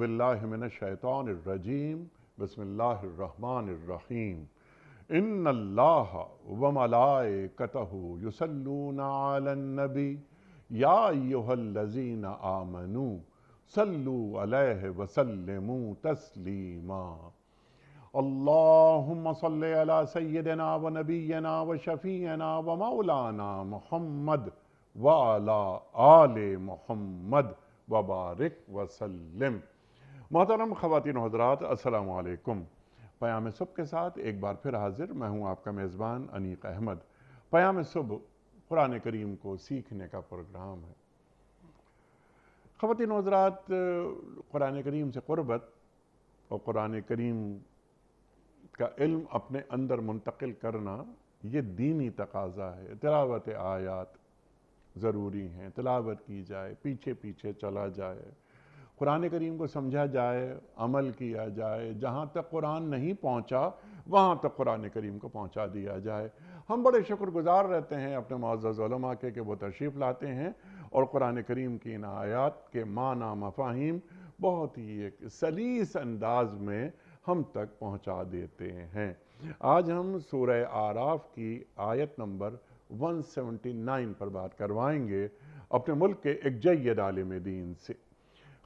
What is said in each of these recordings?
باللہ من الشیطان الرجیم بسم اللہ الرحمن الرحیم ان اللہ وملائکتہ یصلون علی النبی یا ایہا الذین آمنوا صلوا علیہ وسلموا تسلیما اللہم صلی علی سیدنا و نبینا و شفیعنا و مولانا محمد وعلی آل محمد وبارک وسلم۔ محترم خواتین و حضرات، السلام علیکم۔ پیام صبح کے ساتھ ایک بار پھر حاضر میں ہوں آپ کا میزبان انیق احمد۔ پیام صبح قرآن کریم کو سیکھنے کا پروگرام ہے۔ خواتین و حضرات، قرآن کریم سے قربت اور قرآن کریم کا علم اپنے اندر منتقل کرنا یہ دینی تقاضا ہے۔ تلاوت آیات ضروری ہیں، تلاوت کی جائے، پیچھے پیچھے چلا جائے، قرآن کریم کو سمجھا جائے، عمل کیا جائے، جہاں تک قرآن نہیں پہنچا وہاں تک قرآن کریم کو پہنچا دیا جائے۔ ہم بڑے شکر گزار رہتے ہیں اپنے معزز علماء کے کہ وہ تشریف لاتے ہیں اور قرآن کریم کی ان آیات کے معنی مفاہیم بہت ہی ایک سلیس انداز میں ہم تک پہنچا دیتے ہیں۔ آج ہم سورہ اعراف کی آیت نمبر 179 پر بات کروائیں گے اپنے ملک کے ایک جید عالم دین سے۔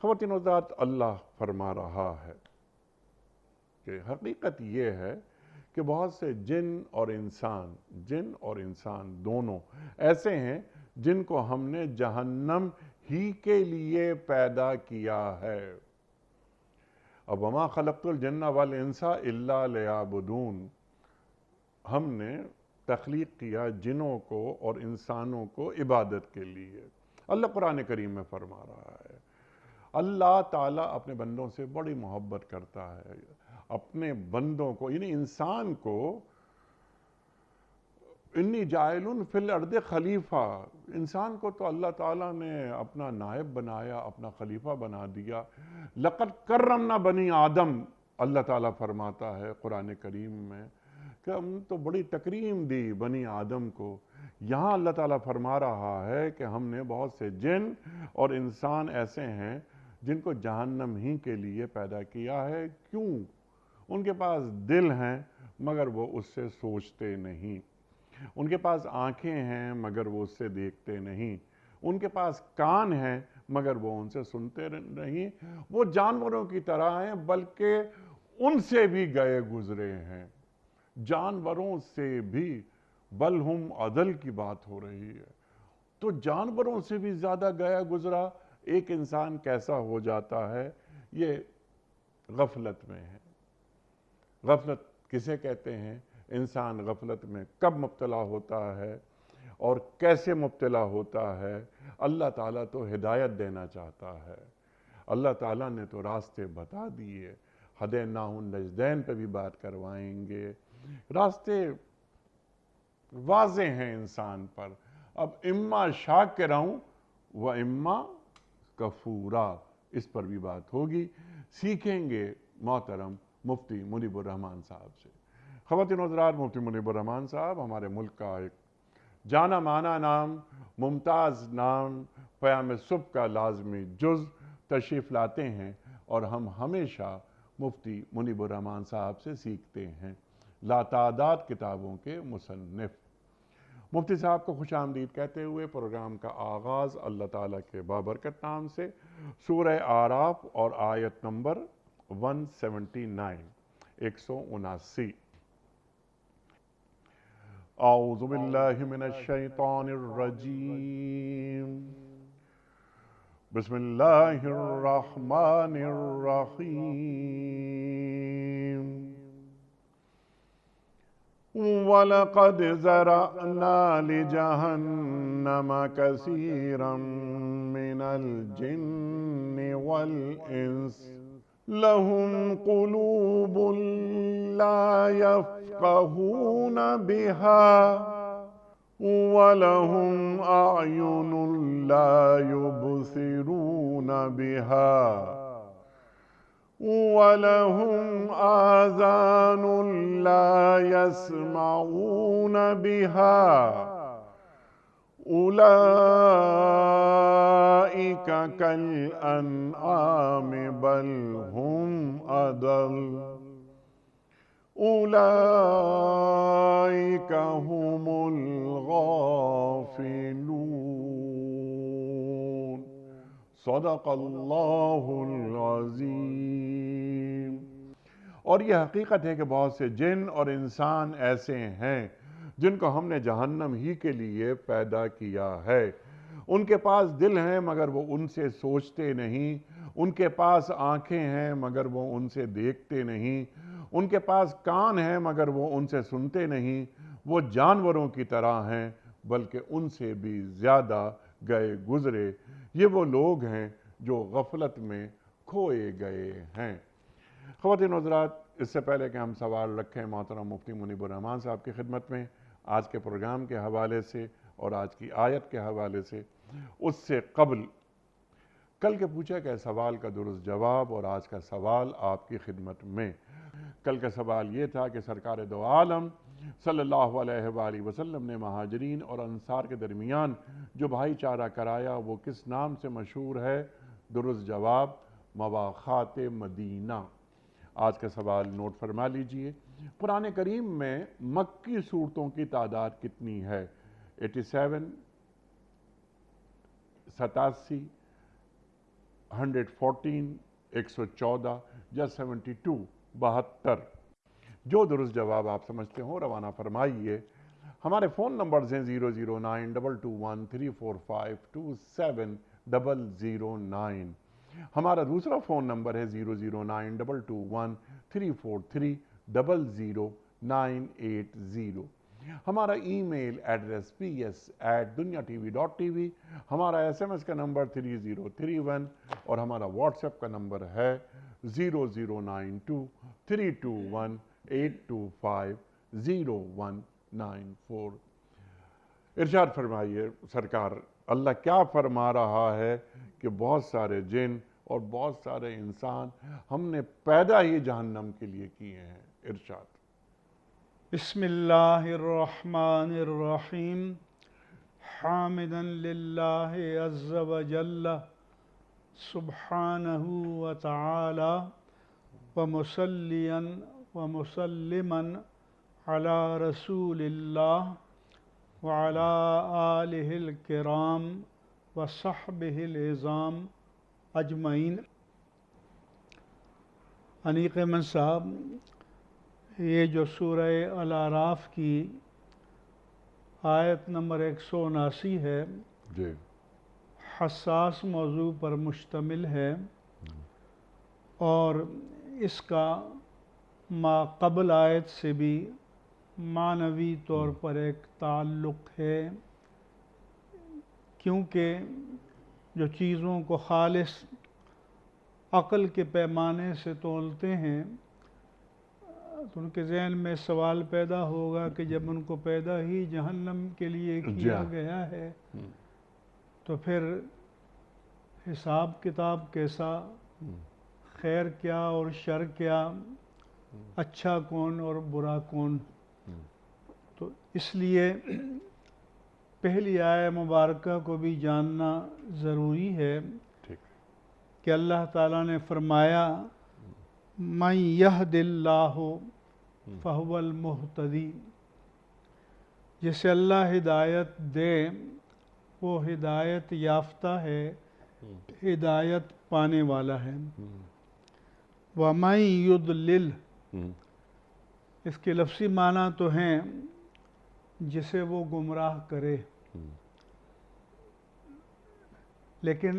خواتین و حضرات، اللہ فرما رہا ہے کہ حقیقت یہ ہے کہ بہت سے جن اور انسان دونوں ایسے ہیں جن کو ہم نے جہنم ہی کے لیے پیدا کیا ہے۔ اب وما خلقت الجن والانس الا لیعبدون، ہم نے تخلیق کیا جنوں کو اور انسانوں کو عبادت کے لیے۔ اللہ قرآن کریم میں فرما رہا ہے۔ اللہ تعالیٰ اپنے بندوں سے بڑی محبت کرتا ہے۔ اپنے بندوں کو یعنی انسان کو انی جاعل فی الارض خلیفہ، انسان کو تو اللہ تعالیٰ نے اپنا نائب بنایا، اپنا خلیفہ بنا دیا۔ لقد کرمنا بنی آدم، اللہ تعالیٰ فرماتا ہے قرآن کریم میں کہ ہم تو بڑی تکریم دی بنی آدم کو۔ یہاں اللہ تعالیٰ فرما رہا ہے کہ ہم نے بہت سے جن اور انسان ایسے ہیں جن کو جہنم ہی کے لیے پیدا کیا ہے۔ کیوں؟ ان کے پاس دل ہیں مگر وہ اس سے سوچتے نہیں، ان کے پاس آنکھیں ہیں مگر وہ اس سے دیکھتے نہیں، ان کے پاس کان ہیں مگر وہ ان سے سنتے نہیں۔ وہ جانوروں کی طرح ہیں بلکہ ان سے بھی گئے گزرے ہیں، جانوروں سے بھی، بل ہم عدل کی بات ہو رہی ہے۔ تو جانوروں سے بھی زیادہ گیا گزرا ایک انسان کیسا ہو جاتا ہے؟ یہ غفلت میں ہے۔ غفلت کسے کہتے ہیں؟ انسان غفلت میں کب مبتلا ہوتا ہے اور کیسے مبتلا ہوتا ہے؟ اللہ تعالیٰ تو ہدایت دینا چاہتا ہے، اللہ تعالیٰ نے تو راستے بتا دیے۔ ہدیناہ النجدین پہ بھی بات کروائیں گے۔ راستے واضح ہیں انسان پر۔ اب اما شاکرا و اما کفورا، اس پر بھی بات ہوگی، سیکھیں گے محترم مفتی منیب الرحمن صاحب سے۔ خواتین و حضرات، مفتی منیب الرحمن صاحب ہمارے ملک کا ایک جانا مانا نام، ممتاز نام، پیام صبح کا لازمی جز تشریف لاتے ہیں اور ہم ہمیشہ مفتی منیب الرحمن صاحب سے سیکھتے ہیں، لاتعداد کتابوں کے مصنف۔ مفتی صاحب کو خوش آمدید کہتے ہوئے پروگرام کا آغاز اللہ تعالیٰ کے بابرکت نام سے، سورہ اعراف اور آیت نمبر 179، 179۔ اعوذ باللہ من الشیطان الرجیم، بسم اللہ الرحمن الرحیم۔ وَلَقَدْ ذَرَأْنَا لِجَهَنَّمَ كَثِيرًا مِنَ الْجِنِّ وَالْإِنسِ لَهُمْ قُلُوبٌ لَا يَفْقَهُونَ بِهَا وَلَهُمْ أَعْيُنٌ لَا يُبْصِرُونَ بِهَا وَلَهُمْ آذَانٌ لَا يَسْمَعُونَ بِهَا اولئک کالانعام بل ہم اضل اولئک هم الغافلون۔ صدق اللہ العظیم۔ اور یہ حقیقت ہے کہ بہت سے جن اور انسان ایسے ہیں جن کو ہم نے جہنم ہی کے لیے پیدا کیا ہے۔ ان کے پاس دل ہیں مگر وہ ان سے سوچتے نہیں، ان کے پاس آنکھیں ہیں مگر وہ ان سے دیکھتے نہیں، ان کے پاس کان ہیں مگر وہ ان سے سنتے نہیں، وہ جانوروں کی طرح ہیں بلکہ ان سے بھی زیادہ گئے گزرے۔ یہ وہ لوگ ہیں جو غفلت میں کھوئے گئے ہیں۔ خواتین و حضرات، اس سے پہلے کہ ہم سوال رکھیں محترم مفتی منیب الرحمان صاحب کی خدمت میں آج کے پروگرام کے حوالے سے اور آج کی آیت کے حوالے سے، اس سے قبل کل کے پوچھے گئے سوال کا درست جواب اور آج کا سوال آپ کی خدمت میں۔ کل کا سوال یہ تھا کہ سرکار دو عالم صلی اللہ علیہ وآلہ وسلم نے مہاجرین اور انصار کے درمیان جو بھائی چارہ کرایا وہ کس نام سے مشہور ہے؟ درست جواب مواخات مدینہ۔ آج کا سوال نوٹ فرما لیجئے۔ قرآن کریم میں مکی سورتوں کی تعداد کتنی ہے؟ 87، 87، 114، 114 یا 72، 72؟ جو درست جواب آپ سمجھتے ہوں روانہ فرمائیے۔ ہمارے فون نمبرز ہیں 0092213452709۔ ہمارا دوسرا فون نمبر ہے 0092213400980۔ ہمارا ای میل ایڈریس ps@dunyatv.tv، ہمارا SMS کا نمبر 3031 اور ہمارا واٹس ایپ کا نمبر ہے 00923218250194۔ ارشاد فرمائیے سرکار، اللہ کیا فرما رہا ہے کہ بہت سارے جن اور بہت سارے انسان ہم نے پیدا ہی جہنم کے لیے کیے ہیں۔ ارشاد۔ بسم اللہ الرحمن الرحیم، حامدا للہ عز وجل سبحانہ وتعالی ومصلیا ومسلما علی رسول اللہ وعلی آلہ الکرام وصحبہ العظام اجمعین۔ انیق من صاحب، یہ جو سورہ الاعراف کی آیت نمبر 179 ہے، جی، حساس موضوع پر مشتمل ہے اور اس کا ما قبل آیت سے بھی معنوی طور پر ایک تعلق ہے، کیونکہ جو چیزوں کو خالص عقل کے پیمانے سے تولتے ہیں تو ان کے ذہن میں سوال پیدا ہوگا کہ جب ان کو پیدا ہی جہنم کے لیے کیا گیا ہے تو پھر حساب کتاب کیسا، خیر کیا اور شر کیا، اچھا کون اور برا کون؟ تو اس لیے پہلی آیہ مبارکہ کو بھی جاننا ضروری ہے کہ اللہ تعالیٰ نے فرمایا مَن یہد اللہ فہو المہتدی، جسے اللہ ہدایت دے وہ ہدایت یافتہ ہے، ہدایت پانے والا ہے۔ وَمَن یضلل، اس کے لفظی معنی تو ہیں جسے وہ گمراہ کرے، لیکن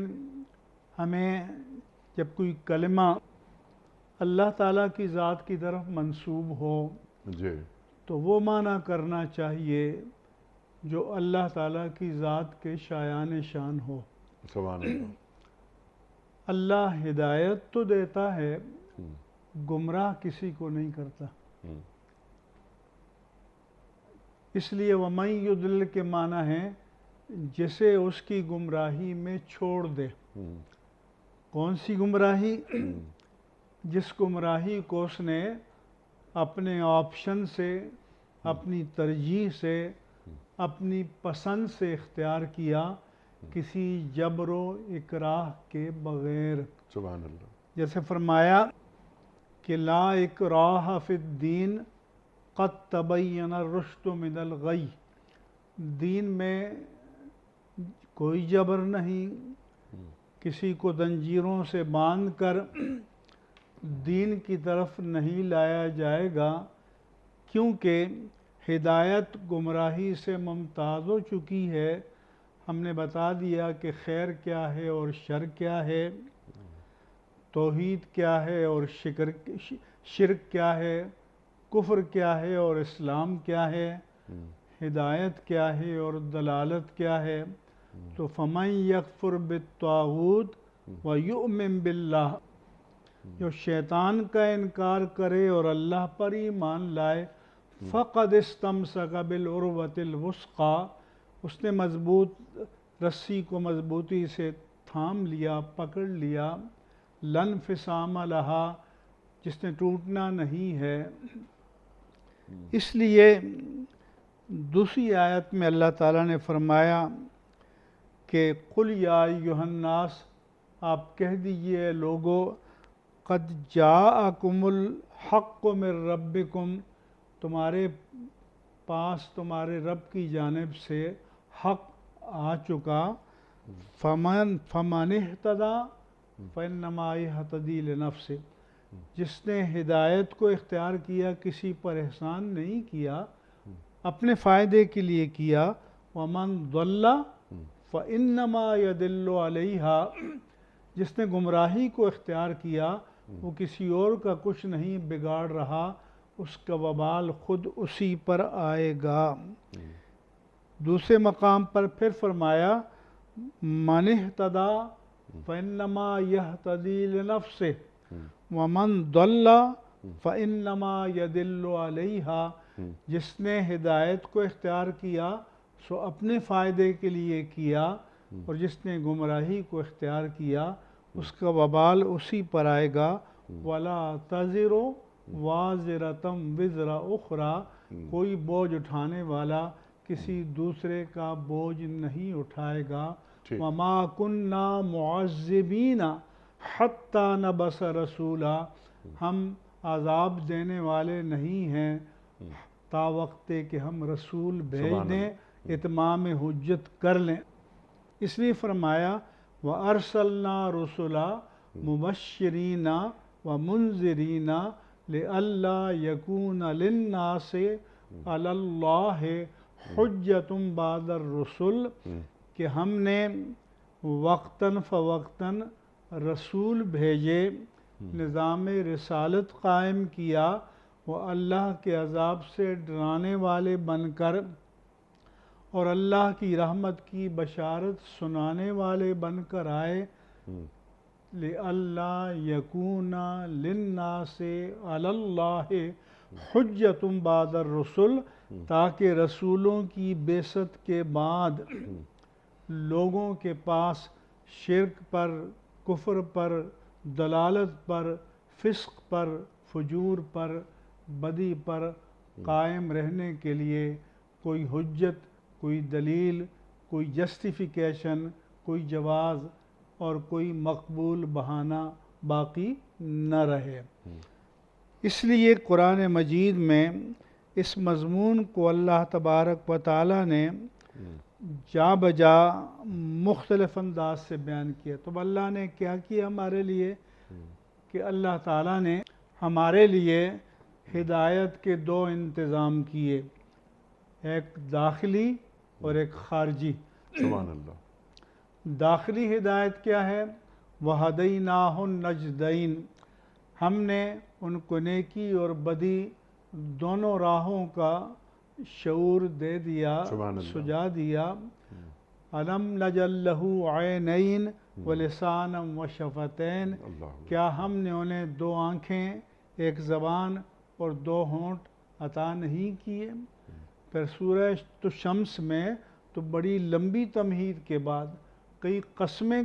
ہمیں جب کوئی کلمہ اللہ تعالیٰ کی ذات کی طرف منسوب ہو تو وہ معنی کرنا چاہیے جو اللہ تعالیٰ کی ذات کے شایان شان ہو۔ سبحان اللہ۔ اللہ ہدایت تو دیتا ہے، گمراہ کسی کو نہیں کرتا۔ اس لیے وَمَن یضلل کے معنی ہے جسے اس کی گمراہی میں چھوڑ دے۔ کون سی گمراہی؟ جس گمراہی کو اس نے اپنے آپشن سے، اپنی ترجیح سے، اپنی پسند سے اختیار کیا کسی جبر و اکراہ کے بغیر. سبحان اللہ. جیسے فرمایا کہ لا اکراہ فی الدین قد تبین الرشد من الغی، دین میں کوئی جبر نہیں، کسی کو زنجیروں سے باندھ کر دین کی طرف نہیں لایا جائے گا، کیونکہ ہدایت گمراہی سے ممتاز ہو چکی ہے. ہم نے بتا دیا کہ خیر کیا ہے اور شر کیا ہے، توحید کیا ہے اور شرک کیا ہے، کفر کیا ہے اور اسلام کیا ہے، ہدایت کیا ہے اور دلالت کیا ہے. تو فمن یکفر بالطاغوت ویؤمن باللہ، جو شیطان کا انکار کرے اور اللہ پر ایمان لائے، فقد استمسک بالعروۃ الوثقی، اس نے مضبوط رسی کو مضبوطی سے تھام لیا، پکڑ لیا، لا انفصام لہا، جس نے ٹوٹنا نہیں ہے. اس لیے دوسری آیت میں اللہ تعالیٰ نے فرمایا کہ قل یا ایھا الناس، آپ کہہ دیجئے لوگو، قد جاءکم الحق من ربکم، تمہارے پاس تمہارے رب کی جانب سے حق آ چکا. فمن اہتدی فانما یہتدی لنفسہ، جس نے ہدایت کو اختیار کیا کسی پر احسان نہیں کیا، اپنے فائدے کے لیے کیا. ومن ضل فانما یضل علیہا، جس نے گمراہی کو اختیار کیا وہ کسی اور کا کچھ نہیں بگاڑ رہا، اس کا وبال خود اسی پر آئے گا. دوسرے مقام پر پھر فرمایا من اہتدی فانما یہتدی لنفسہ ومن ضل فانما یضل علیہا، جس نے ہدایت کو اختیار کیا سو اپنے فائدے کے لیے کیا، اور جس نے گمراہی کو اختیار کیا اس کا وبال اسی پر آئے گا. وَلَا تَزِرُ وَازِرَةٌ وِزْرَ أُخْرَى، کوئی بوجھ اٹھانے والا کسی دوسرے کا بوجھ نہیں اٹھائے گا. وَمَا كُنَّا مُعَذِّبِينَ حَتَّى نَبْعَثَ رَسُولًا، ہم عذاب دینے والے نہیں ہیں تا وقت کہ ہم رسول بھیج دیں، اتمام حجت کر لیں. اس لیے فرمایا وَأَرْسَلْنَا رُسُلًا مُبَشِّرِينَ وَمُنذِرِينَ لِئَلَّا يَكُونَ لِلنَّاسِ عَلَى اللَّهِ حُجَّةٌ بَعْدَ الرُّسُلِ، کہ ہم نے وقتاً فوقتاً رسول بھیجے، نظام رسالت قائم کیا، وہ اللہ کے عذاب سے ڈرانے والے بن کر اور اللہ کی رحمت کی بشارت سنانے والے بن کر آئے. لِأَلَّا يَكُونَ لِلنَّاسِ عَلَى اللَّهِ حُجَّةٌ بَعْدَ الرُّسُلِ، تاکہ رسولوں کی بعثت کے بعد لوگوں کے پاس شرک پر، کفر پر، دلالت پر، فسق پر، فجور پر، بدی پر قائم رہنے کے لیے کوئی حجت، کوئی دلیل، کوئی جسٹیفیکیشن، کوئی جواز اور کوئی مقبول بہانہ باقی نہ رہے. اس لیے قرآن مجید میں اس مضمون کو اللہ تبارک و تعالیٰ نے جا بجا مختلف انداز سے بیان کیا. تو اللہ نے کیا کیا ہمارے لیے کہ اللہ تعالیٰ نے ہمارے لیے ہدایت کے دو انتظام کیے، ایک داخلی اور ایک خارجی. سبحان اللہ. داخلی ہدایت کیا ہے؟ وَهَدَيْنَاهُ النَّجْدَيْنِ، ہم نے ان کو نیکی اور بدی دونوں راہوں کا شعور دے دیا، سجا دیا. أَلَمْ نَجْعَل لَّهُ عَيْنَيْنِ وَلِسَانًا وَشَفَتَيْنِ، کیا ہم نے انہیں دو آنکھیں، ایک زبان اور دو ہونٹ عطا نہیں کیے؟ پھر سورہ شمس میں تو بڑی لمبی تمہید کے بعد، کئی قسمیں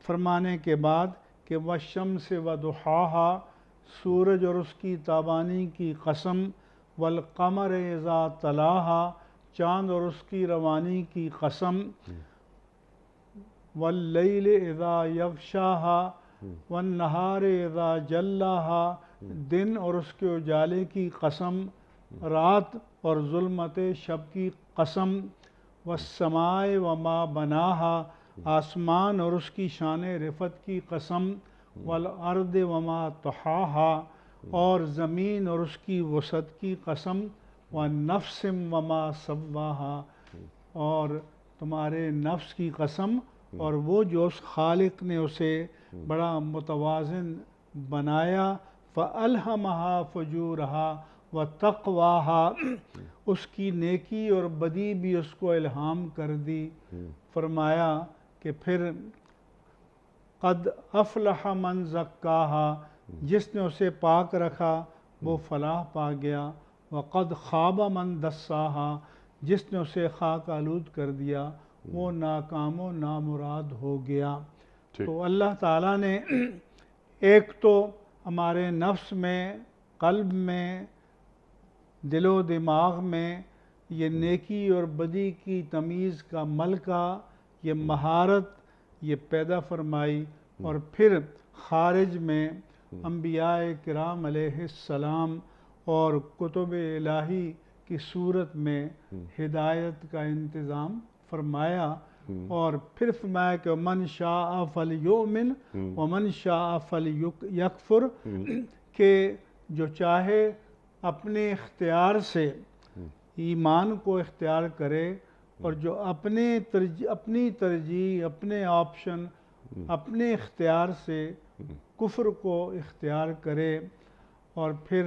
فرمانے کے بعد کہ وَالشَّمْسِ وَضُحَاهَا، سورج اور اس کی تابانی کی قسم، وَالْقَمَرِ إِذَا تَلَاهَا، چاند اور اس کی روانی کی قسم، واللیل اذا یغشاہا والنہار اذا جلاہا، دن اور اس کے اجالے کی قسم، رات اور ظلمت شب کی قسم، والسماء وما بناہا، آسمان اور اس کی شان رفعت کی قسم، والارض وما طحاہا، اور زمین اور اس کی وسعت کی قسم، والنفس وما سواہا، اور تمہارے نفس کی قسم، اور وہ جو اس خالق نے اسے بڑا متوازن بنایا، فَأَلْهَمَهَا فُجُورَهَا وَتَقْوَاهَا، اس کی نیکی اور بدی بھی اس کو الہام کر دی۔ فرمایا کہ پھر قد افلح من زکاہا، جس نے اسے پاک رکھا وہ فلاح پا گیا، وقد خاب من دساہا، جس نے اسے خاک آلود کر دیا وہ ناکام و نامراد ہو گیا۔ تو اللہ تعالیٰ نے ایک تو ہمارے نفس میں، قلب میں، دل و دماغ میں یہ نیکی اور بدی کی تمیز کا ملکہ، یہ مہارت یہ پیدا فرمائی، اور پھر خارج میں انبیاء کرام علیہ السلام اور کتب الہی کی صورت میں ہدایت کا انتظام فرمایا، اور پھر فرمایا کہ من شاء فلیؤمن ومن شاء فلیکفر، کہ جو چاہے اپنے اختیار سے ایمان کو اختیار کرے، اور جو اپنی ترجیح، اپنے آپشن، اپنے اختیار سے کفر کو اختیار کرے۔ اور پھر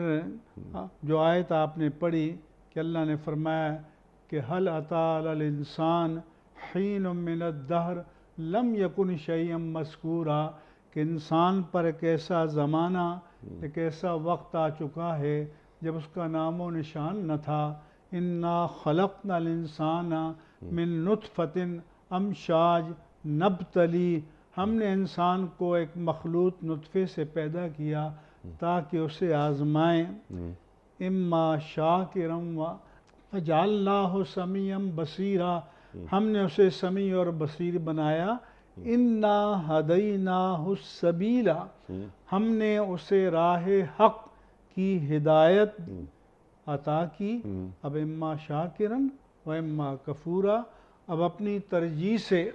جو آیت آپ نے پڑھی کہ اللہ نے فرمایا کہ هل أتى على الإنسان حين من الدهر لم يكن شيئا مذكورا، کہ انسان پر ایک ایسا زمانہ، ایک ایسا وقت آ چکا ہے جب اس کا نام و نشان نہ تھا۔ انا خلقنا الانسان من نطفة امشاج نبتلی، ہم نے انسان کو ایک مخلوط نطفے سے پیدا کیا تاکہ اسے آزمائیں۔ اما شاکرا وجعلناہ سمیعا بصیرا، ہم نے اسے سمیع اور بصیر بنایا۔ انا ہدیناہ السبیل، ہم نے اسے راہ حق کی ہدایت عطا کی۔ اب اما شاکرا و اما کفورا، اب اپنی ترجیح سے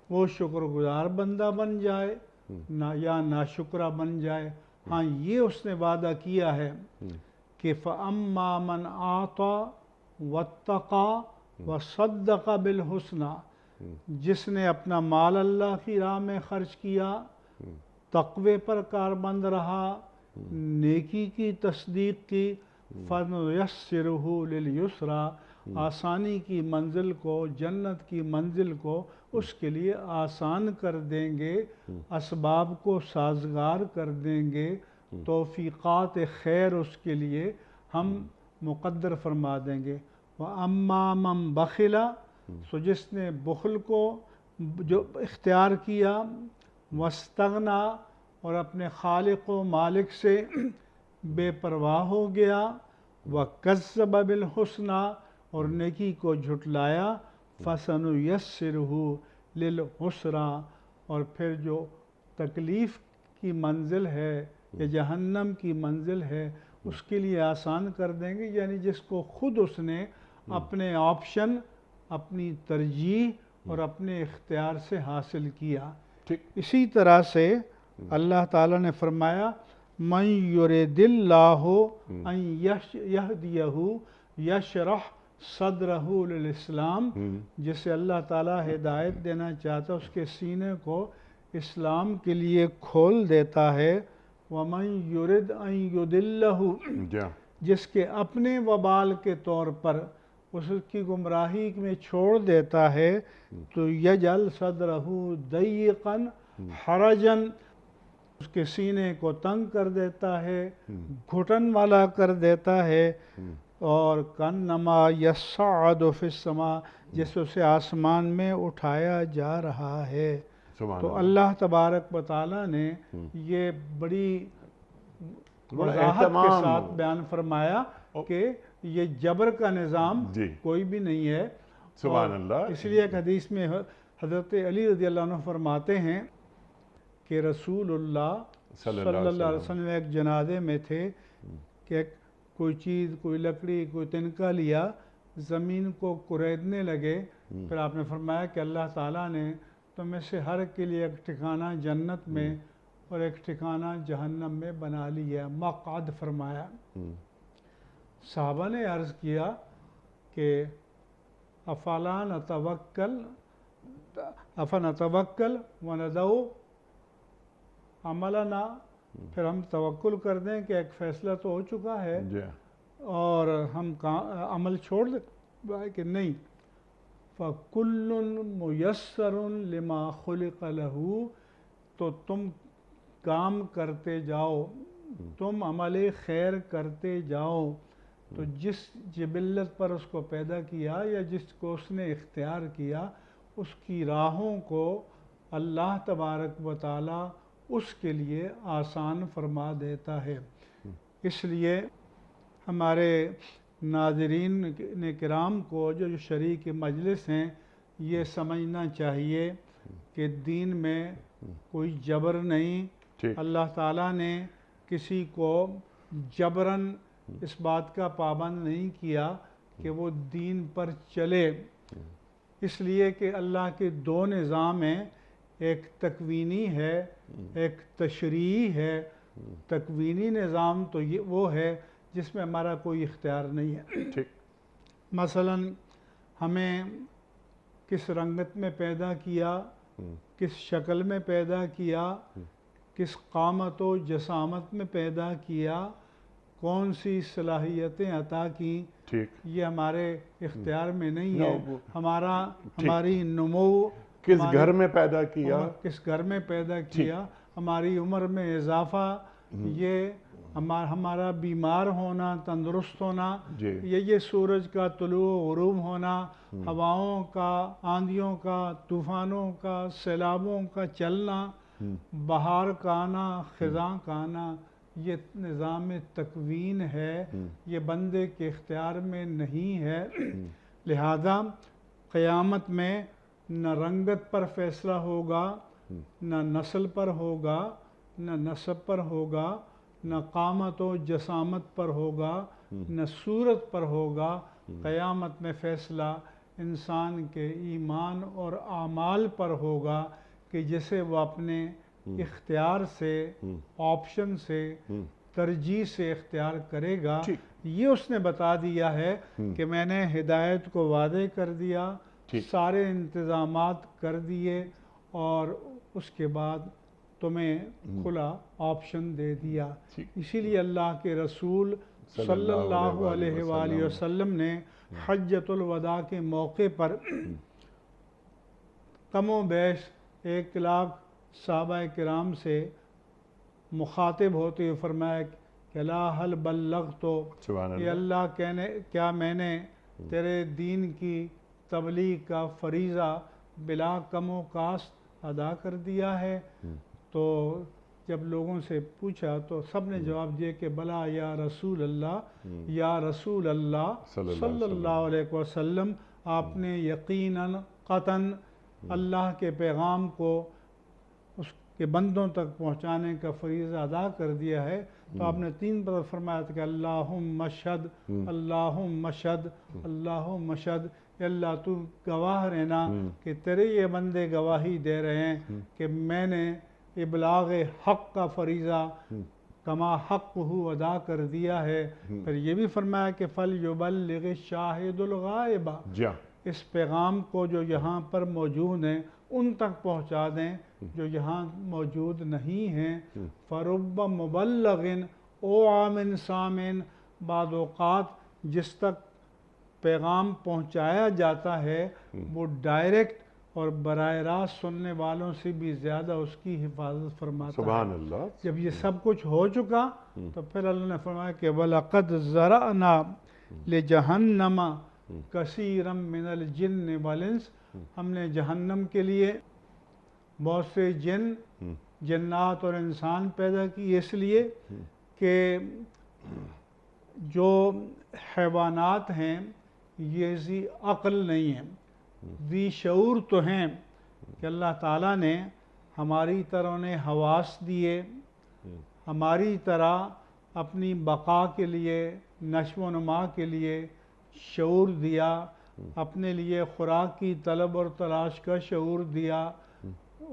وہ شکر گزار بندہ بن جائے یا ناشکرہ بن جائے۔ ہاں یہ اس نے وعدہ کیا ہے کہ فَأَمَّا مَنْ أَعْطَى وَاتَّقَى وَصَدَّقَ بِالْحُسْنَى، جس نے اپنا مال اللہ کی راہ میں خرچ کیا، تقوی پر کاربند رہا، نیکی کی تصدیق کی، فَنُيَسِّرُهُ لِلْيُسْرَى، آسانی کی منزل کو، جنت کی منزل کو اس کے لیے آسان کر دیں گے، اسباب کو سازگار کر دیں گے، توفیقات خیر اس کے لیے ہم مقدر فرما دیں گے۔ وَأَمَّا مَنْ بَخِلَ، سو جس نے بخل کو جو اختیار کیا، وَاسْتَغْنَى، اور اپنے خالق و مالک سے بے پرواہ ہو گیا، وَكَذَّبَ بِالْحُسْنَى، اور نیکی کو جھٹلایا، فَسَنُيَسِّرُهُ لِلْعُسْرَى، اور پھر جو تکلیف کی منزل ہے یا جہنم کی منزل ہے اس کے لیے آسان کر دیں گے، یعنی جس کو خود اس نے اپنے آپشن، اپنی ترجیح اور اپنے اختیار سے حاصل کیا۔ اسی طرح سے اللہ تعالیٰ نے فرمایا مَن يُرِدِ اللَّهُ أَن يَهْدِيَهُ يَشْرَحْ صَدْرَهُ لِلْإِسْلَامِ، جسے اللہ تعالیٰ ہدایت دینا چاہتا ہے اس کے سینے کو اسلام کے لیے کھول دیتا ہے۔ وَمَن يُرِدْ أَن يُضِلَّهُ، جس کے اپنے وبال کے طور پر اس کی گمراہی میں چھوڑ دیتا ہے، تو یجعل صدرہ ضیقا حرجا، اس کے سینے کو تنگ کر دیتا ہے، گھٹن والا کر دیتا ہے، اور کانما یصعد فی السماء، جیسے اسے آسمان میں اٹھایا جا رہا ہے۔ تو اللہ تبارک و تعالیٰ نے یہ بڑی بڑا وضاحت کے اہتمام ساتھ بیان فرمایا کہ یہ جبر کا نظام جی کوئی بھی نہیں ہے. سبحان اور اللہ. اس لیے ایک حدیث میں حضرت علی رضی اللہ عنہ فرماتے ہیں کہ رسول اللہ صلی اللہ علیہ وسلم ایک جنازے میں تھے کہ کوئی چیز، کوئی لکڑی، کوئی تنکا لیا، زمین کو کریدنے لگے. پھر آپ نے فرمایا کہ اللہ تعالیٰ نے تم میں سے ہر کے لیے ایک ٹھکانہ جنت میں اور ایک ٹھکانہ جہنم میں بنا لیا، مقعد فرمایا. صحابہ نے عرض کیا کہ افلا نتوکل وندعو عملنا، پھر ہم توکل کر دیں کہ ایک فیصلہ تو ہو چکا ہے جی اور ہم عمل چھوڑ دیں کہ نہیں. فَكُلٌّ مُيَسَّرٌ لِمَا خُلِقَ لَهُ، تو تم کام کرتے جاؤ، تم عمل خیر کرتے جاؤ. تو جس جبلت پر اس کو پیدا کیا یا جس کو اس نے اختیار کیا، اس کی راہوں کو اللہ تبارک و تعالی اس کے لیے آسان فرما دیتا ہے. اس لیے ہمارے ناظرین کرام کو جو شریک مجلس ہیں، یہ سمجھنا چاہیے کہ دین میں کوئی جبر نہیں. اللہ تعالیٰ نے کسی کو جبراً اس بات کا پابند نہیں کیا کہ وہ دین پر چلے، اس لیے کہ اللہ کے دو نظام ہیں، ایک تکوینی ہے، ایک تشریعی ہے. تکوینی نظام تو وہ ہے جس میں ہمارا کوئی اختیار نہیں ہے. مثلا ہمیں کس رنگت میں پیدا کیا، کس شکل میں پیدا کیا، کس قامت و جسامت میں پیدا کیا، کون سی صلاحیتیں عطا کیں، یہ ہمارے اختیار میں نہیں ہے. ہماری نمو کس گھر میں پیدا کیا، کس گھر میں پیدا کیا، ہماری عمر میں اضافہ، یہ ہمارا بیمار ہونا، تندرست ہونا، یہ سورج کا طلوع و غروب ہونا، ہواؤں کا، آندھیوں کا، طوفانوں کا، سیلابوں کا چلنا، بہار کا آنا، خزاں کا آنا، یہ نظام تکوین ہے، یہ بندے کے اختیار میں نہیں ہے. لہذا قیامت میں نہ رنگت پر فیصلہ ہوگا، نہ نسل پر ہوگا، نہ نسب پر ہوگا، نہ قامت و جسامت پر ہوگا، نہ صورت پر ہوگا. قیامت میں فیصلہ انسان کے ایمان اور اعمال پر ہوگا کہ جسے وہ اپنے اختیار سے، آپشن سے، ترجیح سے اختیار کرے گا. یہ اس نے بتا دیا ہے کہ میں نے ہدایت کو واضح کر دیا، سارے انتظامات کر دیے اور اس کے بعد تمہیں کھلا آپشن دے دیا. اسی لیے اللہ کے رسول صلی اللہ علیہ وآلہ وسلم نے حجۃ الوداع کے موقع پر کم و بیش 1,00,000 صحابہ کرام سے مخاطب ہوتے ہوئے فرمایا کہ لا حل بلغت، کہ اللہ کیا میں نے تیرے دین کی تبلیغ کا فریضہ بلا کم و کاست ادا کر دیا ہے. تو جب لوگوں سے پوچھا تو سب نے جواب دیا کہ بلا یا رسول اللہ، یا رسول اللہ صلی اللہ علیہ وسلم، آپ نے یقیناً قطعاً اللہ کے پیغام کو اس کے بندوں تک پہنچانے کا فریضہ ادا کر دیا ہے. تو آپ نے 3 بار فرمایا تھا کہ اللہم اشہد، اللہم اشہد، اللہم اشہد. اللہ تو گواہ رہنا کہ تیرے یہ بندے گواہی دے رہے ہیں کہ میں نے ابلاغ حق کا فریضہ کما حق ہو ادا کر دیا ہے. پھر یہ بھی فرمایا کہ فَلْيُبَلِّغِ الشَّاهِدُ الْغَائِبَ، اس پیغام کو جو یہاں پر موجود ہیں ان تک پہنچا دیں جو یہاں موجود نہیں ہیں. فَرُبَّ مُبَلَّغٍ اوعى سامن، بعض اوقات جس تک پیغام پہنچایا جاتا ہے وہ ڈائریکٹ اور براہ راست سننے والوں سے بھی زیادہ اس کی حفاظت فرماتا ہے. سبحان اللہ. جب یہ سب کچھ ہو چکا تو پھر اللہ نے فرمایا کہ وَلَقَدْ ذَرَأْنَا لِجَهَنَّمَ كَثِيرًا مِّنَ الْجِنِّ وَالْإِنسِ، ہم نے جہنم کے لیے بہت سے جنات اور انسان پیدا کی اس لیے کہ جو حیوانات ہیں یہ ذی عقل نہیں ہیں، ذی شعور تو ہیں کہ اللہ تعالیٰ نے ہماری طرح انہیں حواس دیے، ہماری طرح اپنی بقا کے لیے، نشو و نما کے لیے شعور دیا، اپنے لیے خوراک کی طلب اور تلاش کا شعور دیا،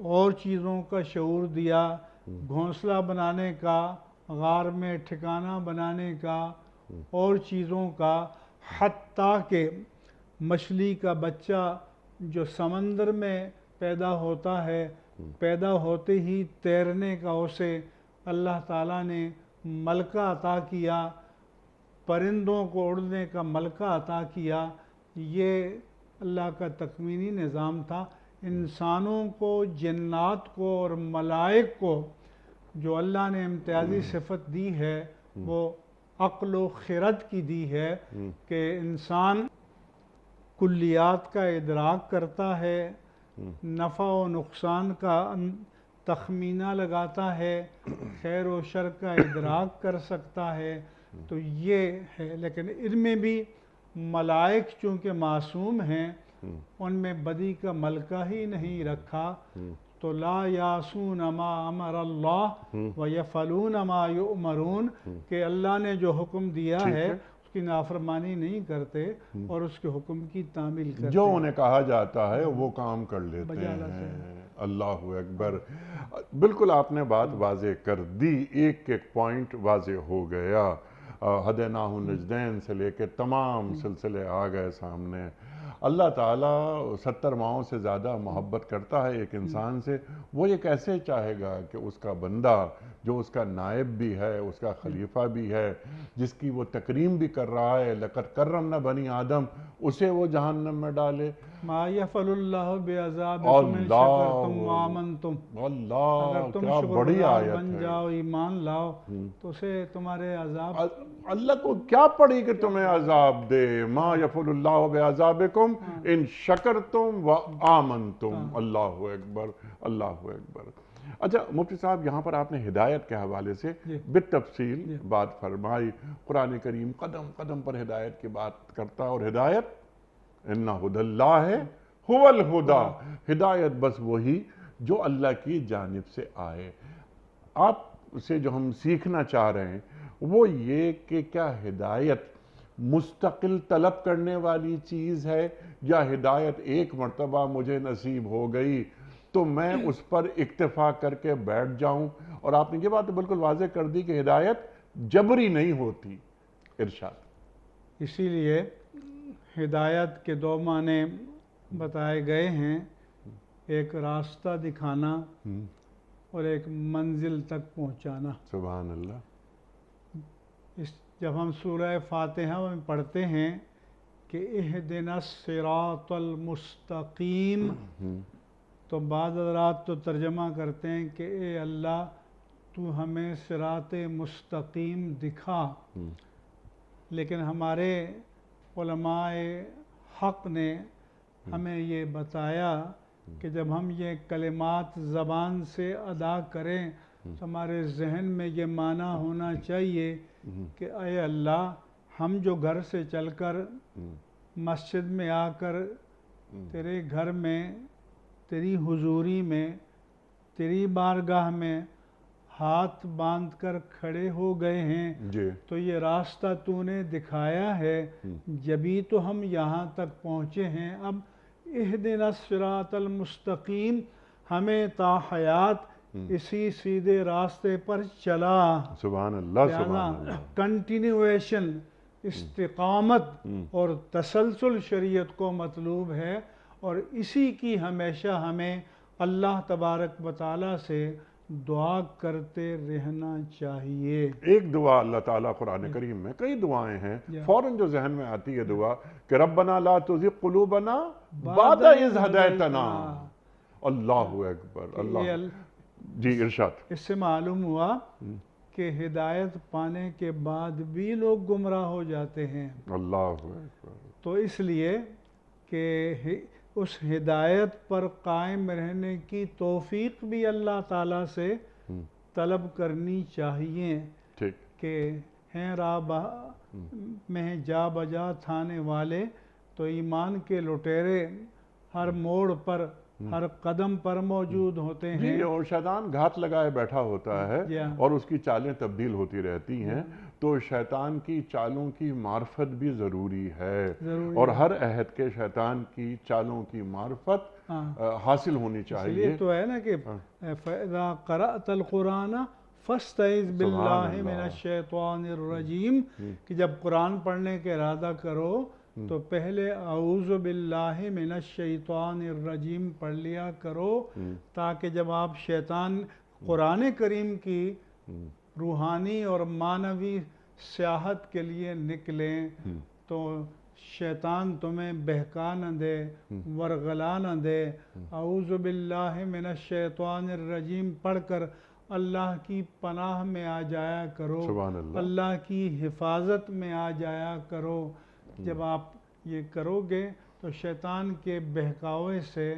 اور چیزوں کا شعور دیا، گھونسلہ بنانے کا، غار میں ٹھکانہ بنانے کا، اور چیزوں کا، حتیٰ کہ مچھلی کا بچہ جو سمندر میں پیدا ہوتا ہے، پیدا ہوتے ہی تیرنے کا اسے اللہ تعالیٰ نے ملکہ عطا کیا، پرندوں کو اڑنے کا ملکہ عطا کیا۔ یہ اللہ کا تکوینی نظام تھا۔ انسانوں کو، جنات کو اور ملائک کو جو اللہ نے امتیازی صفت دی ہے وہ عقل و خرد کی دی ہے کہ انسان کلیات کا ادراک کرتا ہے، نفع و نقصان کا تخمینہ لگاتا ہے، خیر و شر کا ادراک کر سکتا ہے۔ تو یہ ہے، لیکن ان میں بھی ملائک چونکہ معصوم ہیں، ان میں بدی کا ملکہ ہی نہیں رکھا، تو لا یعصون ما امر اللہ ویفعلون ما یؤمرون، کہ اللہ نے جو حکم دیا ہے اس کی نافرمانی نہیں کرتے اور اس کے حکم کی تعمیل کرتے جو ہیں، انہیں کہا جاتا ہے وہ کام کر لیتے بجا لاتے ہیں۔ اللہ اکبر۔ بالکل آپ نے بات واضح کر دی، ایک ایک پوائنٹ واضح ہو گیا، ہدیناہ النجدین سے لے کے تمام سلسلے آ گئے سامنے۔ اللہ تعالیٰ 70 ماؤں سے زیادہ محبت کرتا ہے ایک انسان سے، وہ یہ کیسے چاہے گا کہ اس کا بندہ جو اس کا نائب بھی ہے، اس کا خلیفہ بھی ہے، جس کی وہ تکریم بھی کر رہا ہے، لقد کرمنا بنی آدم، اسے وہ جہنم میں ڈالے۔ ما یفعل اللہ بعذابکم ان شکرتم وآمنتم، اگر اللہ تم کیا شکر بڑی گزار آیت بن ہے۔ جاؤ، ایمان لاؤ، تو اسے تمہارے عذاب اللہ کو کیا پڑی کہ تمہیں عذاب دے؟ ما یفعل اللہ بعذابکم ان شکرتم وآمنتم۔ اللہ اکبر، اللہ اکبر۔ اچھا مفتی صاحب، یہاں پر آپ نے ہدایت کے حوالے سے بالتفصیل بات فرمائی۔ قرآن کریم قدم قدم پر ہدایت کی بات کرتا ہے، اور ہدایت اِنَّ هُدَى اللَّهِ هُوَ الْهُدَى، ہدایت بس وہی جو اللہ کی جانب سے آئے۔ آپ سے جو ہم سیکھنا چاہ رہے ہیں وہ یہ کہ کیا ہدایت مستقل طلب کرنے والی چیز ہے، یا ہدایت ایک مرتبہ مجھے نصیب ہو گئی تو میں اس پر اکتفا کر کے بیٹھ جاؤں؟ اور آپ نے یہ بات بالکل واضح کر دی کہ ہدایت جبری نہیں ہوتی۔ ارشاد۔ اسی لیے ہدایت کے دو معنی بتائے گئے ہیں، ایک راستہ دکھانا اور ایک منزل تک پہنچانا۔ سبحان اللہ۔ جب ہم سورہ فاتحہ میں پڑھتے ہیں کہ اہدنا الصراط المستقیم، تو بعض حضرات تو ترجمہ کرتے ہیں کہ اے اللہ تو ہمیں صراط مستقیم دکھا، لیکن ہمارے علماء حق نے ہمیں یہ بتایا کہ جب ہم یہ کلمات زبان سے ادا کریں تو ہمارے ذہن میں یہ معنی ہونا چاہیے کہ اے اللہ، ہم جو گھر سے چل کر مسجد میں آ کر تیرے گھر میں، تیری حضوری میں، تیری بارگاہ میں ہاتھ باندھ کر کھڑے ہو گئے ہیں، تو یہ راستہ تو نے دکھایا ہے، جبھی تو ہم یہاں تک پہنچے ہیں۔ اب اہدنا الصراط المستقیم، ہمیں تا حیات اسی سیدھے راستے پر چلا۔ سبحان اللہ، سبحان اللہ۔ کنٹینیویشن، استقامت اور تسلسل شریعت کو مطلوب ہے، اور اسی کی ہمیشہ ہمیں اللہ تبارک و تعالیٰ سے دعا کرتے رہنا چاہیے۔ ایک دعا اللہ تعالیٰ قرآن کریم میں، کئی دعائیں ہیں، فوراً جو ذہن میں آتی ہے دعا کہ ربنا لا تزغ قلوبنا بعد اذ ہدیتنا۔ اللہ اکبر، اللہ۔ جی ارشاد۔ اس سے معلوم ہوا کہ ہدایت پانے کے بعد بھی لوگ گمراہ ہو جاتے ہیں۔ اللہ اکبر۔ تو اس لیے کہ اس ہدایت پر قائم رہنے کی توفیق بھی اللہ تعالیٰ سے طلب کرنی چاہیے۔ ٹھیک۔ کہ ہیں راہ میں جا بجا تھانے والے، تو ایمان کے لٹیرے ہر موڑ پر ہر قدم پر موجود ہوتے ہیں۔ جی، اور شیطان گھات لگائے بیٹھا ہوتا ہے اور اس کی چالیں تبدیل ہوتی رہتی ہیں، تو شیطان کی چالوں کی معرفت بھی ضروری ہے، اور ہر عہد کے شیطان کی چالوں کی معرفت حاصل ہونی چاہیے۔ اس لیے تو ہے نا کہ فَإِذَا قَرَأْتَ الْقُرْآنَ فَاسْتَعِذْ بِاللَّهِ مِنَ الشَّيْطَانِ الرَّجِيمِ، کہ جب قرآن پڑھنے کا ارادہ کرو تو پہلے اعوذ باللہ من الشیطان الرجیم پڑھ لیا کرو، تاکہ جب آپ شیطان قرآن کریم کی روحانی اور معنوی سیاحت کے لیے نکلیں تو شیطان تمہیں بہکا نہ دے، ورغلا نہ دے۔ اعوذ باللہ من الشیطان الرجیم پڑھ کر اللہ کی پناہ میں آ جایا کرو، سبحان اللہ، اللہ کی حفاظت میں آ جایا کرو۔ جب آپ یہ کرو گے تو شیطان کے بہکاوے سے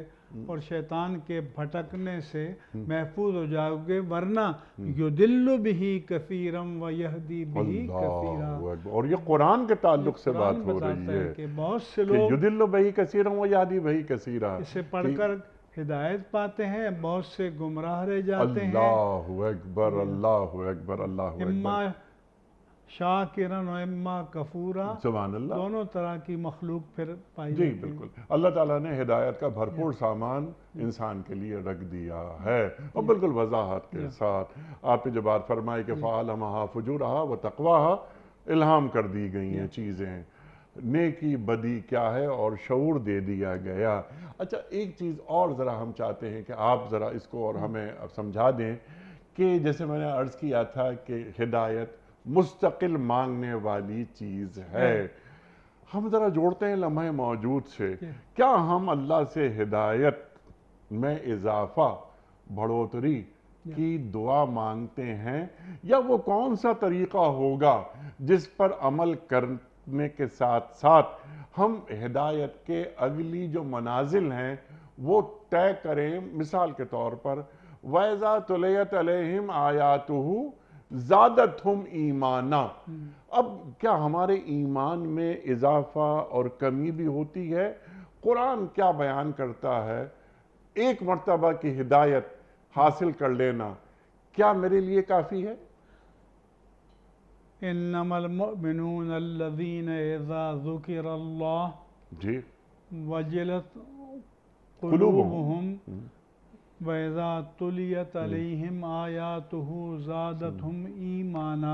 اور شیطان کے بھٹکنے سے محفوظ ہو جاؤ گے، ورنہ یُضِلُّ بِهِ کثیرا وَیَہْدِی بِهِ کثیرا۔ اللہ اکبر، اور یہ قرآن کے تعلق سے بات ہو رہی ہے کہ بہت سے کہ لوگ یُضِلُّ بِهِ کثیرا وَیَہْدِی بِهِ کثیرا، اسے پڑھ کر ہدایت پاتے ہیں، بہت سے گمراہ رہ جاتے ہیں۔ اللہ اکبر، اللہ اکبر، اللہ اما اکبر، شاکرن و اما کفورا، سبحان اللہ۔ دونوں طرح کی مخلوق پھر پائی جی جاتی ہے۔ بالکل، اللہ تعالیٰ نے ہدایت کا بھرپور سامان انسان کے لیے رکھ دیا ہے، اور بالکل وضاحت کے ساتھ آپ نے جو بات فرمائی کہ فَعَلَمَهَا فُجُورَهَا وَتَقْوَاهَا، الہام کر دی گئی ہیں چیزیں، نیکی بدی کیا ہے اور شعور دے دیا گیا۔ اچھا، ایک چیز اور ذرا ہم چاہتے ہیں کہ آپ ذرا اس کو اور ہمیں سمجھا دیں کہ جیسے میں نے عرض کیا تھا کہ ہدایت مستقل مانگنے والی چیز ہے، ہم ذرا جوڑتے ہیں لمحہ موجود سے، کیا ہم اللہ سے ہدایت میں اضافہ، بڑھوتری کی دعا مانگتے ہیں، یا وہ کون سا طریقہ ہوگا جس پر عمل کرنے کے ساتھ ساتھ ہم ہدایت کے اگلی جو منازل ہیں وہ طے کریں؟ مثال کے طور پر وَإِذَا تُلِيَتْ عَلَيْهِمْ آيَاتُهُ زَادَتْهُمْ ایمانا، اب کیا ہمارے ایمان میں اضافہ اور کمی بھی ہوتی ہے؟ قرآن کیا بیان کرتا ہے؟ ایک مرتبہ کی ہدایت حاصل کر لینا کیا میرے لیے کافی ہے؟ انما المؤمنون الذین اذا ذکر اللہ جی، وجلت قلوبهم وَإِذَا تُلِيَتْ عَلَيْهِمْ آيَاتُهُ زَادَتْهُمْ ایمانا،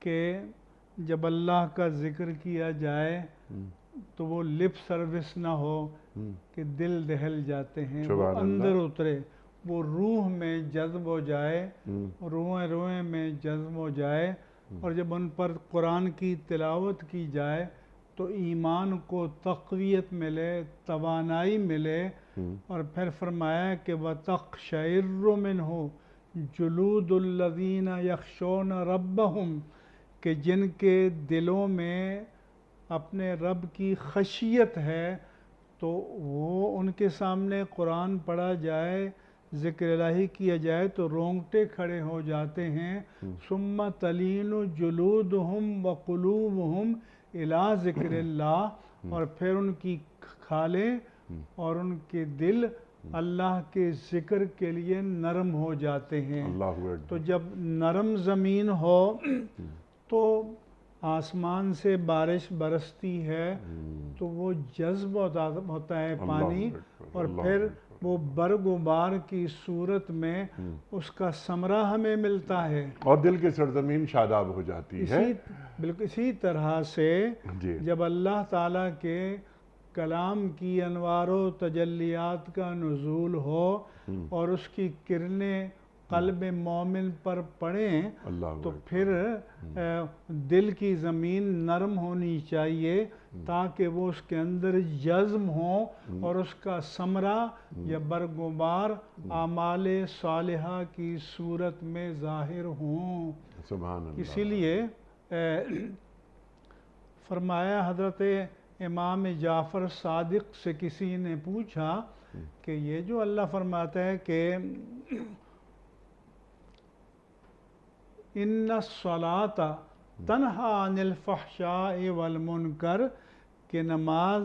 کہ جب اللہ کا ذکر کیا جائے تو وہ لپ سروس نہ ہو کہ دل دہل جاتے ہیں، وہ اندر اترے، وہ روح میں جذب ہو جائے، روئیں میں جذب ہو جائے، اور جب ان پر قرآن کی تلاوت کی جائے تو ایمان کو تقویت ملے، توانائی ملے، اور پھر فرمایا کہ وَتَقْشَعِرُّ مِنْهُ جُلُودُ الَّذِينَ يَخْشَوْنَ رَبَّهُمْ، کہ جن کے دلوں میں اپنے رب کی خشیت ہے تو وہ ان کے سامنے قرآن پڑھا جائے، ذکر الہی کیا جائے تو رونگٹے کھڑے ہو جاتے ہیں۔ ثُمَّ تَلِينُ جُلُودُهُمْ وَقُلُوبُهُمْ إِلَىٰ ذِكْرِ اللَّهِ، اور پھر ان کی کھالیں اور ان کے دل اللہ کے ذکر کے لیے نرم ہو جاتے ہیں۔ تو جب نرم زمین ہو تو آسمان سے بارش برستی ہے تو وہ جذب ہوتا ہے پانی، اور پھر وہ برگ و بار کی صورت میں اس کا ثمرہ ہمیں ملتا ہے، اور دل کی سرزمین شاداب ہو جاتی ہے۔ بالکل اسی طرح سے جب اللہ تعالیٰ کے کلام کی انوار و تجلیات کا نزول ہو اور اس کی کرنیں قلب مومن پر پڑیں تو پھر دل کی زمین نرم ہونی چاہیے تاکہ وہ اس کے اندر جزم ہو اور اس کا ثمرہ یا برگ و بار اعمال صالحہ کی صورت میں ظاہر ہوں۔ اسی لیے فرمایا، حضرت امام جعفر صادق سے کسی نے پوچھا کہ یہ جو اللہ فرماتا ہے کہ ان الصلاۃ تنہا عن الفحشاء والمنکر، کہ نماز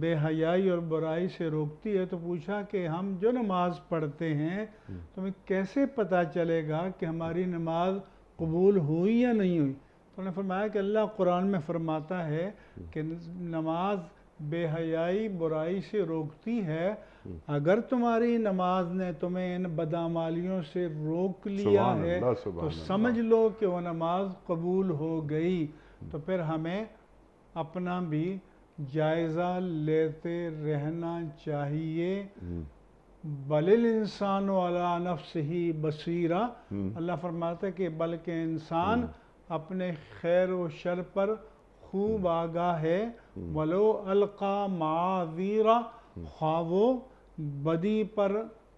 بے حیائی اور برائی سے روکتی ہے. تو پوچھا کہ ہم جو نماز پڑھتے ہیں تو ہمیں کیسے پتہ چلے گا کہ ہماری نماز قبول ہوئی یا نہیں ہوئی؟ تو انہوں نے فرمایا کہ اللہ قرآن میں فرماتا ہے کہ نماز بے حیائی برائی سے روکتی ہے. اگر تمہاری نماز نے تمہیں ان بدعمالیوں سے روک لیا سبحان ہے اللہ، تو سبحان سمجھ اللہ. لو کہ وہ نماز قبول ہو گئی. تو پھر ہمیں اپنا بھی جائزہ لیتے رہنا چاہیے. بل الانسان علی نفسہ بصیرہ، اللہ فرماتا ہے کہ بلکہ انسان اپنے خیر و شر پر خوب آگاہ ہے. ولو القا معاذیرہ، خواہ وہ بدی پر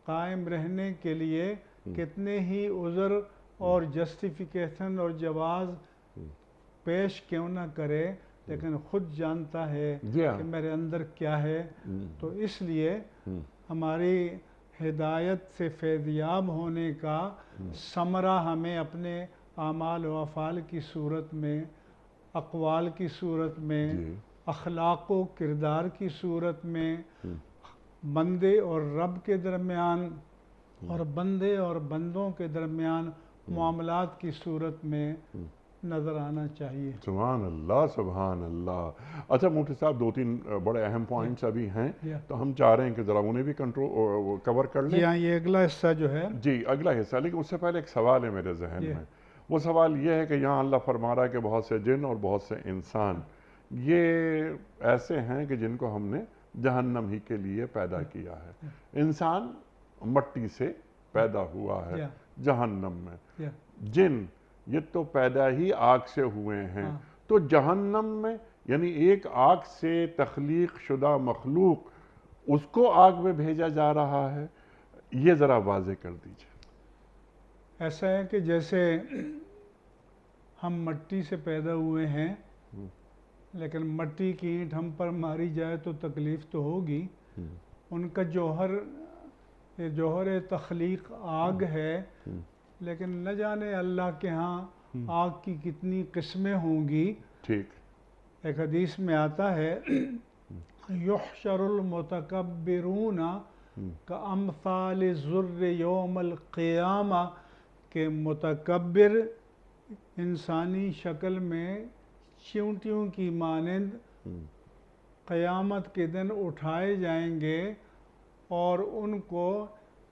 قائم رہنے کے لیے کتنے ہی عذر اور جسٹیفیکیشن اور جواز پیش کیوں نہ کرے، لیکن خود جانتا ہے جی ہاں. کہ میرے اندر کیا ہے. تو اس لیے ہماری ہدایت سے فیضیاب ہونے کا ثمرہ ہمیں اپنے اعمال و افعال کی صورت میں، اقوال کی صورت میں، اخلاق و کردار کی صورت میں، بندے اور رب کے درمیان اور بندے اور بندوں کے درمیان معاملات کی صورت میں نظر آنا چاہیے. سبحان اللہ، سبحان اللہ. اچھا مفتی صاحب، 2-3 بڑے اہم پوائنٹس ابھی ہیں تو ہم چاہ رہے ہیں کہ ذرا انہیں بھی کور کر لیں. جی ہاں، یہ اگلا حصہ جو ہے، جی اگلا حصہ. لیکن اس سے پہلے ایک سوال ہے میرے ذہن میں. وہ سوال یہ ہے کہ یہاں اللہ فرما رہا ہے کہ بہت سے جن اور بہت سے انسان یہ ایسے ہیں کہ جن کو ہم نے جہنم ہی کے لیے پیدا کیا ہے. انسان مٹی سے پیدا ہوا ہے جہنم میں. جن یہ تو پیدا ہی آگ سے ہوئے ہیں. تو جہنم میں یعنی ایک آگ سے تخلیق شدہ مخلوق، اس کو آگ میں بھیجا جا رہا ہے. یہ ذرا واضح کر دیجئے. ایسا ہے کہ جیسے ہم مٹی سے پیدا ہوئے ہیں، لیکن مٹی کی اینٹ ہم پر ماری جائے تو تکلیف تو ہوگی. ان کا جوہر تخلیق آگ ہے، لیکن نہ جانے اللہ کے ہاں آگ کی کتنی قسمیں ہوں گی. ٹھیک. ایک حدیث میں آتا ہے یحشر المتکبرون کامثال الزر یوم القیامہ، کہ متکبر انسانی شکل میں چیونٹیوں کی مانند قیامت کے دن اٹھائے جائیں گے اور ان کو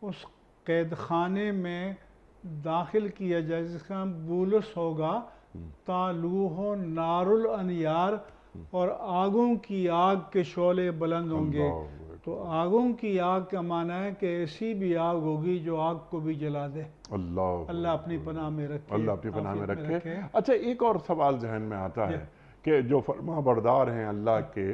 اس قید خانے میں داخل کیا جائے جس کا نام بولس ہوگا. تالوہ نار الانیار، اور آگوں کی آگ کے شعلے بلند ہوں گے. تو آگوں کی آگ کا معنی ہے کہ ایسی بھی آگ ہوگی جو آگ کو بھی جلا دے. اللہ اپنی پناہ میں رکھے. اللہ اپنی پناہ میں رکھے. اچھا ایک اور سوال ذہن میں آتا ہے کہ جو فرما بردار ہیں اللہ کے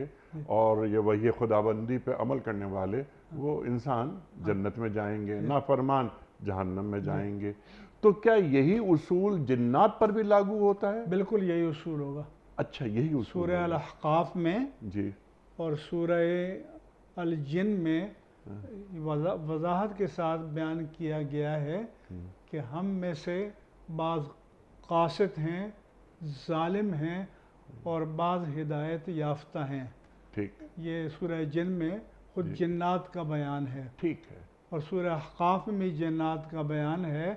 اور یہ وحی خداوندی پہ عمل کرنے والے، وہ انسان جنت میں جائیں گے، نافرمان جہنم میں جائیں گے. تو کیا یہی اصول جنات پر بھی لاگو ہوتا ہے؟ بالکل یہی اصول ہوگا. اچھا یہی اصول. سورہ الاحقاف میں جی اور سورہ الجن میں وضاحت کے ساتھ بیان کیا گیا ہے کہ ہم میں سے بعض قاسط ہیں، ظالم ہیں، اور بعض ہدایت یافتہ ہیں. ٹھیک. یہ سورہ جن میں خود جنات کا بیان ہے. ٹھیک ہے. اور سورہ احقاف میں جنات کا بیان ہے.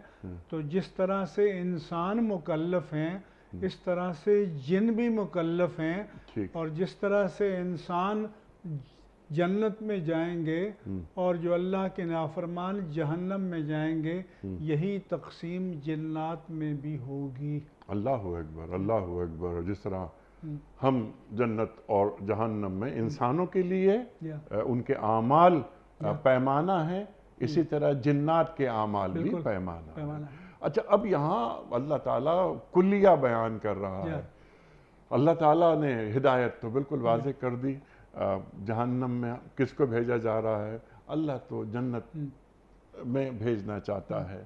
تو جس طرح سے انسان مکلف ہیں اس طرح سے جن بھی مکلف ہیں. اور جس طرح سے انسان جنت میں جائیں گے اور جو اللہ کے نافرمان جہنم میں جائیں گے، یہی تقسیم جنات میں بھی ہوگی. اللہ اکبر، اللہ اکبر. جس طرح ہم جنت اور جہنم میں انسانوں کے لیے ان کے اعمال پیمانہ ہیں، اسی طرح جنات کے اعمال بھی پیمانہ ہیں. اچھا اب یہاں اللہ تعالیٰ کلیہ بیان کر رہا ہے. اللہ تعالیٰ نے ہدایت تو بالکل واضح کر دی. جہنم میں کس کو بھیجا جا رہا ہے؟ اللہ تو جنت میں بھیجنا چاہتا ہے.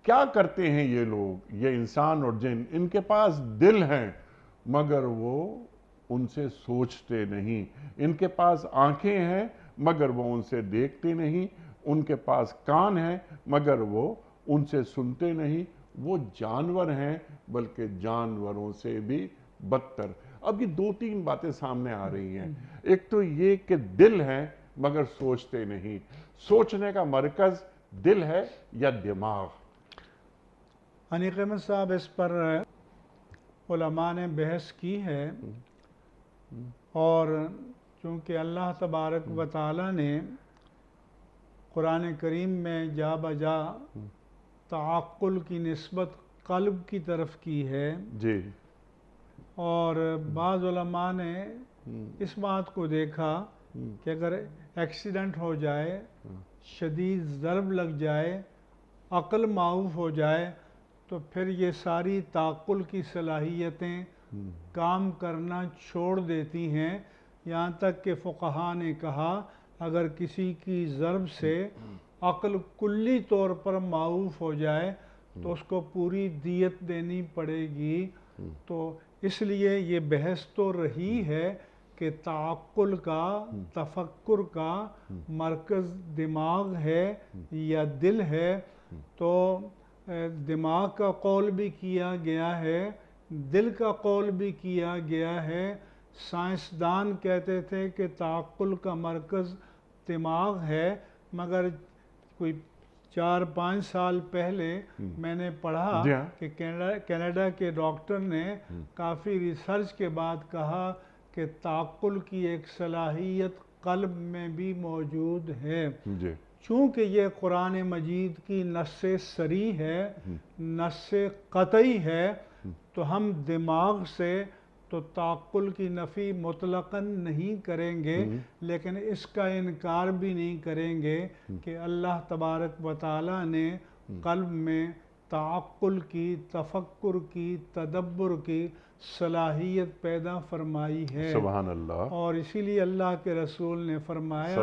کیا کرتے ہیں یہ لوگ، یہ انسان اور جن؟ ان کے پاس دل ہیں مگر وہ ان سے سوچتے نہیں. ان کے پاس آنکھیں ہیں مگر وہ ان سے دیکھتے نہیں. ان کے پاس کان ہیں مگر وہ ان سے سنتے نہیں. وہ جانور ہیں بلکہ جانوروں سے بھی بدتر۔ اب یہ دو تین باتیں سامنے آ رہی ہیں۔ ایک تو یہ کہ دل ہے مگر سوچتے نہیں، سوچنے کا مرکز دل ہے یا دماغ؟ حنیق احمد صاحب اس پر علماء نے بحث کی ہے، اور چونکہ اللہ تبارک و تعالی نے قرآن کریم میں جا بجا تعقل کی نسبت قلب کی طرف کی ہے، جی، اور بعض علماء نے اس بات کو دیکھا کہ اگر ایکسیڈنٹ ہو جائے، شدید ضرب لگ جائے، عقل معاف ہو جائے، تو پھر یہ ساری تعقل کی صلاحیتیں کام کرنا چھوڑ دیتی ہیں، یہاں تک کہ فقہاء نے کہا اگر کسی کی ضرب سے عقل کلی طور پر معاف ہو جائے تو اس کو پوری دیت دینی پڑے گی۔ تو اس لیے یہ بحث تو رہی ہے کہ تعقل کا، تفکر کا مرکز دماغ ہے یا دل ہے، تو دماغ کا قول بھی کیا گیا ہے، دل کا قول بھی کیا گیا ہے۔ سائنسدان کہتے تھے کہ تعقل کا مرکز دماغ ہے، مگر کوئی 4-5 سال پہلے میں نے پڑھا کہ کینیڈا کے ڈاکٹر نے کافی ریسرچ کے بعد کہا کہ تعقل کی ایک صلاحیت قلب میں بھی موجود ہے۔ چونکہ یہ قرآن مجید کی نص صریح ہے، نص قطعی ہے، تو ہم دماغ سے تو تعقل کی نفی مطلقاً نہیں کریں گے، لیکن اس کا انکار بھی نہیں کریں گے کہ اللہ تبارک و تعالی نے قلب میں تعقل کی، تفکر کی، تدبر کی صلاحیت پیدا فرمائی ہے۔ سبحان اللہ۔ اور اسی لیے اللہ کے رسول نے فرمایا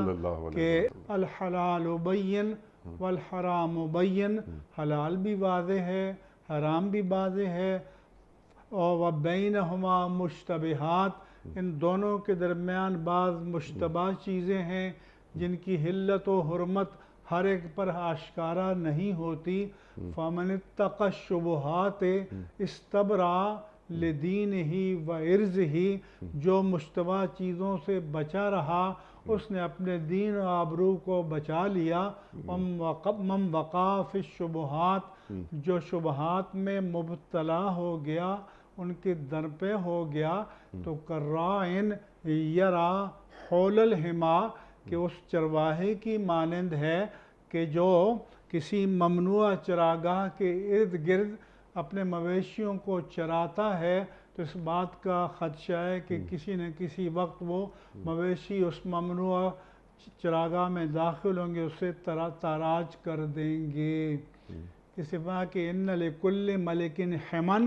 کہ الحلال بین والحرام بین، حلال بھی واضح ہے، حرام بھی واضح ہے، اور وَبَيْنَهُمَا مُشْتَبِهَاتٍ، ان دونوں کے درمیان بعض مشتبہ چیزیں ہیں جن کی حلت و حرمت ہر ایک پر آشکارا نہیں ہوتی۔ فَمَنِ اتَّقَى الشُّبُهَاتِ اسْتَبْرَأَ لِدِينِهِ وَعِرْضِهِ، جو مشتبہ چیزوں سے بچا رہا اس نے اپنے دین و آبرو کو بچا لیا۔ مَنْ وَقَعَ فِي الشُّبُهَاتِ، جو شبہات میں مبتلا ہو گیا، ان کے در پہ ہو گیا، تو کَرَّاعٍ یَرَا حول الحما، کہ اس چرواہے کی مانند ہے کہ جو کسی ممنوع چراگاہ کے ارد گرد اپنے مویشیوں کو چراتا ہے، تو اس بات کا خدشہ ہے کہ کسی نہ کسی وقت وہ مویشی اس ممنوع چراگاہ میں داخل ہوں گے، اسے تاراج کر دیں گے۔ اس طرح کہ ان لکل ملک حمن،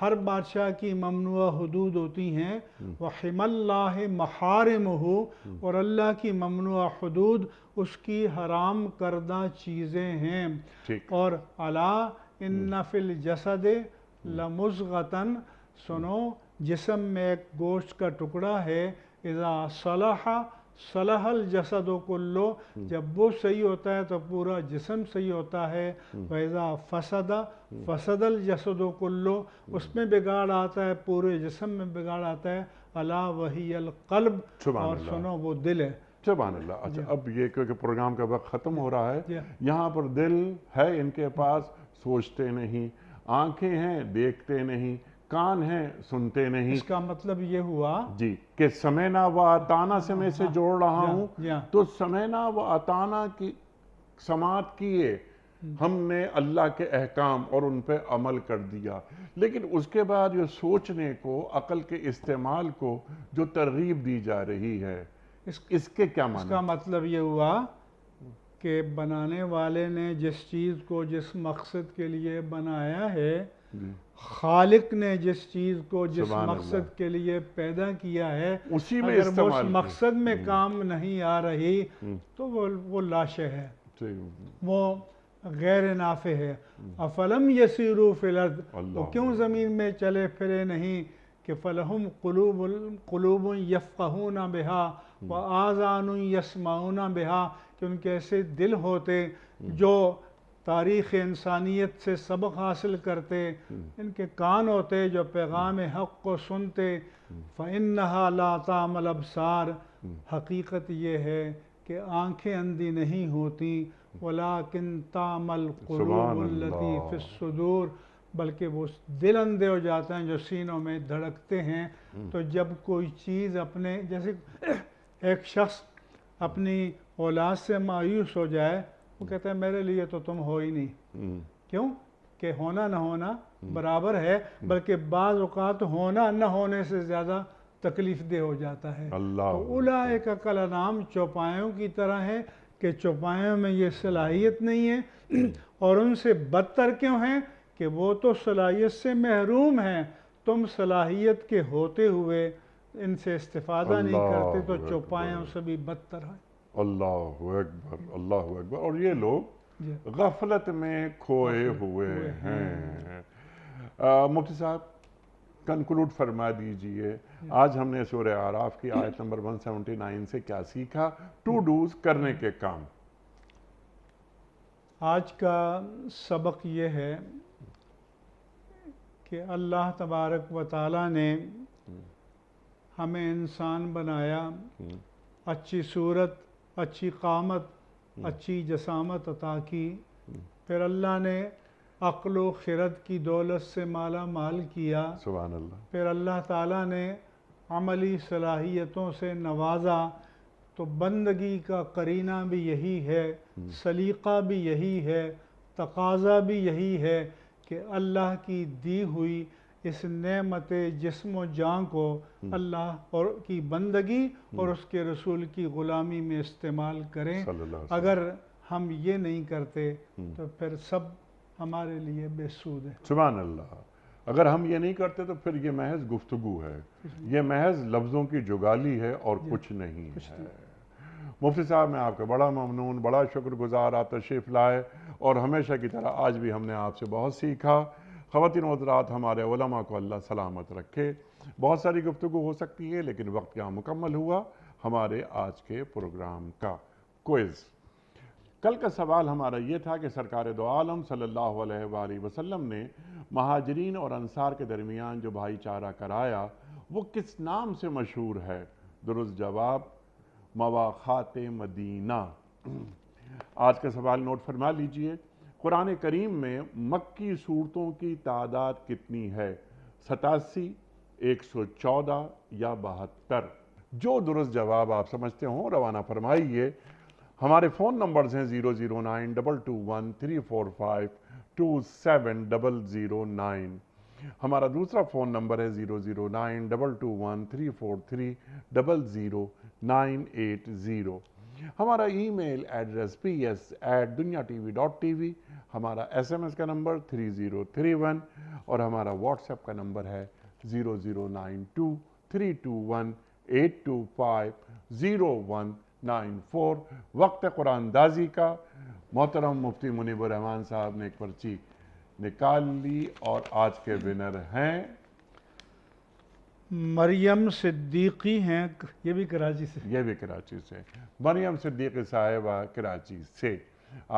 ہر بادشاہ کی ممنوع حدود ہوتی ہیں، وحم اللہ محارمہ، اور اللہ کی ممنوع حدود اس کی حرام کردہ چیزیں ہیں۔ اور الا ان فی الجسد لمضغۃ، سنو جسم میں ایک گوشت کا ٹکڑا ہے، اذا صلح صلح الجسد کلہ، جب وہ صحیح ہوتا ہے تو پورا جسم صحیح ہوتا ہے، وَإِذَا فَسَدَ فَسَدَ الْجَسَدُ كُلُّهُ، اس میں بگاڑ آتا ہے پورے جسم میں بگاڑ آتا ہے۔ الا وہی القلب، اور سنو وہ دل ہے۔ سبحان اللہ۔ اچھا، اب یہ کیونکہ پروگرام کا وقت ختم ہو رہا ہے، یہاں پر دل ہے ان کے پاس، سوچتے نہیں، آنکھیں ہیں دیکھتے نہیں، کان ہیں سنتے نہیں۔ اس کا مطلب یہ ہوا جی کہ سمینا و اطانا سے میں سے جوڑ رہا ہوں، تو سمینا و اطانا کی سماعت کیے ہم نے اللہ کے احکام اور ان پہ عمل کر دیا، لیکن اس کے بعد یہ سوچنے کو، عقل کے استعمال کو جو ترغیب دی جا رہی ہے، اس کے کیا معنی؟ اس کا مطلب یہ ہوا کہ بنانے والے نے جس چیز کو جس مقصد کے لیے بنایا ہے، خالق نے جس چیز کو جس مقصد کے لیے پیدا کیا ہے، اسی میں اگر وہ اس مقصد میں کام نہیں آ رہی تو وہ لاشے ہے، وہ غیر نافع ہے۔ افلم یسیروا فی الارض، وہ کیوں زمین میں چلے پھرے نہیں کہ فلہم قلوب یفقہون بہا وآذان یسمعون بہا، کہ ان کے ایسے دل ہوتے جو تاریخ انسانیت سے سبق حاصل کرتے، ان کے کان ہوتے جو پیغام حق کو سنتے۔ فَإِنَّهَا لَا تَعْمَى الْأَبْصَارُ، حقیقت یہ ہے کہ آنکھیں اندھی نہیں ہوتی، وَلَٰكِن تَعْمَى الْقُلُوبُ الَّتِي فِي الصُّدُورِ، بلکہ وہ دل اندھے ہو جاتے ہیں جو سینوں میں دھڑکتے ہیں۔ تو جب کوئی چیز اپنے، جیسے ایک شخص اپنی اولاد سے مایوس ہو جائے، وہ کہتا ہے میرے لیے تو تم ہو ہی نہیں، کیوں کہ ہونا نہ ہونا برابر ہے، بلکہ بعض اوقات ہونا نہ ہونے سے زیادہ تکلیف دہ ہو جاتا ہے۔ تو اولئک کالانعام، چوپایوں کی طرح ہے کہ چوپایوں میں یہ صلاحیت نہیں ہے، اور ان سے بدتر کیوں ہیں کہ وہ تو صلاحیت سے محروم ہیں، تم صلاحیت کے ہوتے ہوئے ان سے استفادہ نہیں کرتے، تو چوپایوں سے بھی بدتر ہے۔ اللہ اکبر، اللہ اکبر۔ اور یہ لوگ غفلت میں کھوئے ہوئے ہیں۔ مفتی صاحب کنکلوڈ فرما دیجئے، آج ہم نے سورہ اعراف کی آیت نمبر 179 سے کیا سیکھا؟ ٹو ڈوز، کرنے کے کام۔ آج کا سبق یہ ہے کہ اللہ تبارک و تعالیٰ نے ہمیں انسان بنایا، اچھی صورت، اچھی قامت، اچھی جسامت عطا کی، پھر اللہ نے عقل و خرد کی دولت سے مالا مال کیا، سبحان اللہ، پھر اللہ تعالیٰ نے عملی صلاحیتوں سے نوازا۔ تو بندگی کا قرینہ بھی یہی ہے، سلیقہ بھی یہی ہے، تقاضا بھی یہی ہے کہ اللہ کی دی ہوئی اس نعمت جسم و جان کو اللہ اور کی بندگی اور اس کے رسول کی غلامی میں استعمال کریں۔ اگر ہم یہ نہیں کرتے تو پھر سب ہمارے لیے بے سود ہے۔ سبحان اللہ۔ اگر ہم یہ نہیں کرتے تو پھر یہ محض گفتگو ہے، یہ محض لفظوں کی جگالی ہے اور کچھ نہیں ہے۔ مفتی صاحب میں آپ کا بڑا ممنون، بڑا شکر گزار، آپ تشریف لائے اور ہمیشہ کی طرح آج بھی ہم نے آپ سے بہت سیکھا۔ خواتین و حضرات، ہمارے علماء کو اللہ سلامت رکھے۔ بہت ساری گفتگو ہو سکتی ہے لیکن وقت یہاں مکمل ہوا ہمارے آج کے پروگرام کا۔ کوئز کل کا سوال ہمارا یہ تھا کہ سرکار دو عالم صلی اللہ علیہ وآلہ وسلم نے مہاجرین اور انصار کے درمیان جو بھائی چارہ کرایا وہ کس نام سے مشہور ہے؟ درست جواب مواخات مدینہ۔ آج کا سوال نوٹ فرما لیجئے، قرآن کریم میں مکی صورتوں کی تعداد کتنی ہے؟ 87، 114 یا 72؟ جو درست جواب آپ سمجھتے ہوں روانہ فرمائیے۔ ہمارے فون نمبرز ہیں 0092213452709۔ ہمارا دوسرا فون نمبر ہے 0092213450980۔ ہمارا ای میل ایڈریس ps@dunyatv.tv، ہمارا SMS کا نمبر 3031 اور ہمارا واٹس ایپ کا نمبر ہے 00923218250194۔ وقت قرآن دازی کا۔ محترم مفتی منیب الرحمان صاحب نے ایک پرچی نکال لی اور آج کے ونر ہیں مریم صدیقی ہیں، یہ بھی کراچی سے، یہ بھی کراچی سے، مریم صدیقی صاحبہ کراچی سے۔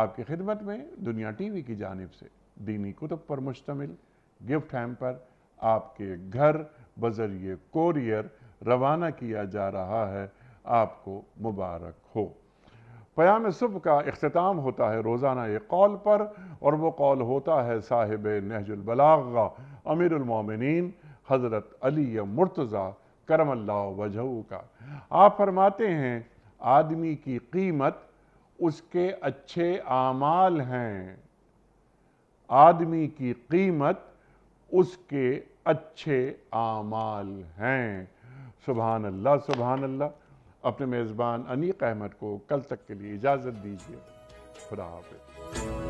آپ کی خدمت میں دنیا ٹی وی کی جانب سے دینی کتب پر مشتمل گفٹ ہیمپر آپ کے گھر بذریعہ کوریئر روانہ کیا جا رہا ہے۔ آپ کو مبارک ہو۔ پیام صبح کا اختتام ہوتا ہے روزانہ ایک قول پر، اور وہ قول ہوتا ہے صاحب نہج البلاغہ امیر المومنین حضرت علی مرتضیٰ کرم اللہ وجہہ کا۔ آپ فرماتے ہیں آدمی کی قیمت اس کے اچھے اعمال ہیں، آدمی کی قیمت اس کے اچھے اعمال ہیں۔ سبحان اللہ، سبحان اللہ۔ اپنے میزبان انیق احمد کو کل تک کے لیے اجازت دیجیے۔ خدا حافظ۔